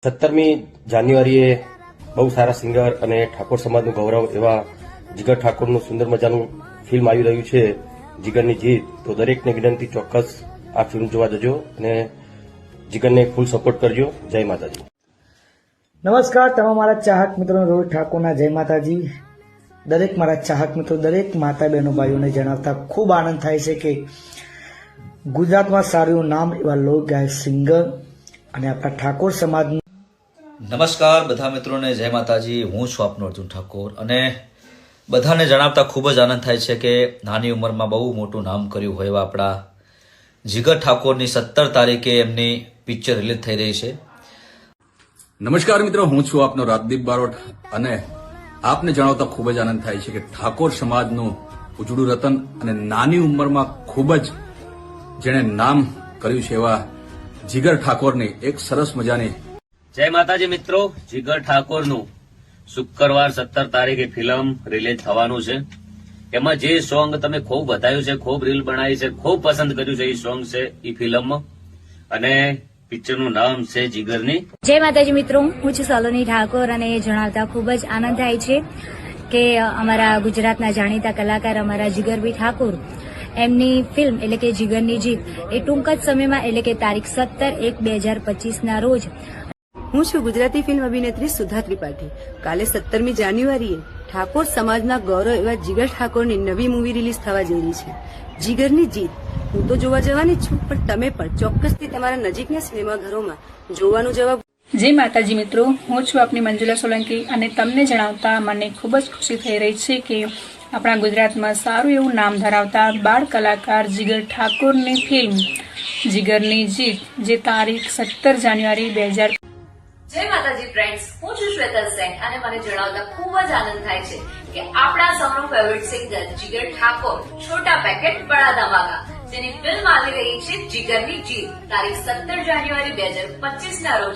17મી જાન્યુઆરીએ બહુ સારા સિંગર અને ઠાકોર સમાજનું ગૌરવ એવા જીગર ઠાકોરનું સુંદર મજાનું ફિલ્મ આવી રહ્યું છે, જીગરની જીત. તો દરેકને વિનંતી, ચોક્કસ આ ફિલ્મ જોવા જજો અને જીગરને ફૂલ સપોર્ટ કરજો. જય માતાજી. નમસ્કાર તમામ મારા ચાહક મિત્રો, રોહિત ઠાકોરના જય માતાજી. દરેક મારા ચાહક મિત્રો, દરેક માતા બહેનો ભાઈઓને જણાવતા ખૂબ આનંદ થાય છે કે ગુજરાતમાં સારું નામ એવા લોક ગાયક સિંગર અને આપણા ઠાકોર સમાજ. નમસ્કાર બધા મિત્રોને જય માતાજી. હું છું આપનો અર્જુન ઠાકોર અને બધાને જણાવતા ખૂબ જ આનંદ થાય છે કે નાની ઉંમરમાં બહુ મોટું નામ કર્યું હોય એવા આપણા જીગર ઠાકોરની 17 તારીખે એમની પિક્ચર રિલીઝ થઈ રહી છે. નમસ્કાર મિત્રો, હું છું આપનો રાજદીપ બારોટ અને આપને જણાવતા ખૂબ જ આનંદ થાય છે કે ઠાકોર સમાજનું ઉજળું રતન અને નાની ઉંમરમાં ખૂબ જ જેણે નામ કર્યું છે એવા જીગર ઠાકોરની એક સરસ મજાની જય માતાજી મિત્રો. જીગર ઠાકોરનું શુક્રવાર 17 તારીખે ફિલ્મ રિલીઝ થવાનું છે. એમાં જે સોંગ તમે ખૂબ બતાવ્યું છે, ખૂબ રીલ બનાવી છે, ખૂબ પસંદ કર્યું છે, એ સોંગ છે એ ફિલ્મમાં અને પિક્ચરનું નામ છે જીગરની. જય માતાજી મિત્રો, હું છું સલોની ઠાકોર અને જણાવતા ખૂબ જ આનંદ થાય છે કે અમારા ગુજરાતના જાણીતા કલાકાર અમારા જીગરભાઈ ઠાકોર એમની ફિલ્મ એટલે કે જીગરની જીત એ ટૂંક જ સમયમાં એટલે કે તારીખ 17/1/2025 રોજ. હું છું ગુજરાતી ફિલ્મ અભિનેત્રી સુધા ત્રિપાઠી. કાલે 17મી જાન્યુઆરીએ ઠાકોર સમાજના ગૌરવ એવા જીગર ઠાકોરની નવી મૂવી રિલીઝ થવા જઈ રહી છે, જીગરની જીત. હું તો જોવા જવાની જ છું, પણ તમે પણ ચોક્કસથી તમારા નજીકના સિનેમાઘરોમાં જોવાનું જવાબ. જય માતાજી મિત્રો, હું છું આપની મંજુલા સોલંકી અને તમને જણાવતા મને ખૂબ જ ખુશી થઈ રહી છે કે આપણા ગુજરાતમાં સારું એવું નામ ધરાવતા બાળ કલાકાર જીગર ઠાકોરની ફિલ્મ જીગરની જીત જે તારીખ 17 જાન્યુઆરી 2000. જય માતાજી ફ્રેન્ડ્સ, હું છું શ્વેતા સેન અને મને જણાવતા ખૂબ જ આનંદ થાય છે કે આપણા સૌનો ફેવરિટ સિંગર જીગર ઠાકોર છોટા પેકેટ બડા ધમાકા જેની ફિલ્મ આવી રહી છે જીગરની જીત તારીખ 17 જાન્યુઆરી 2025 રોજ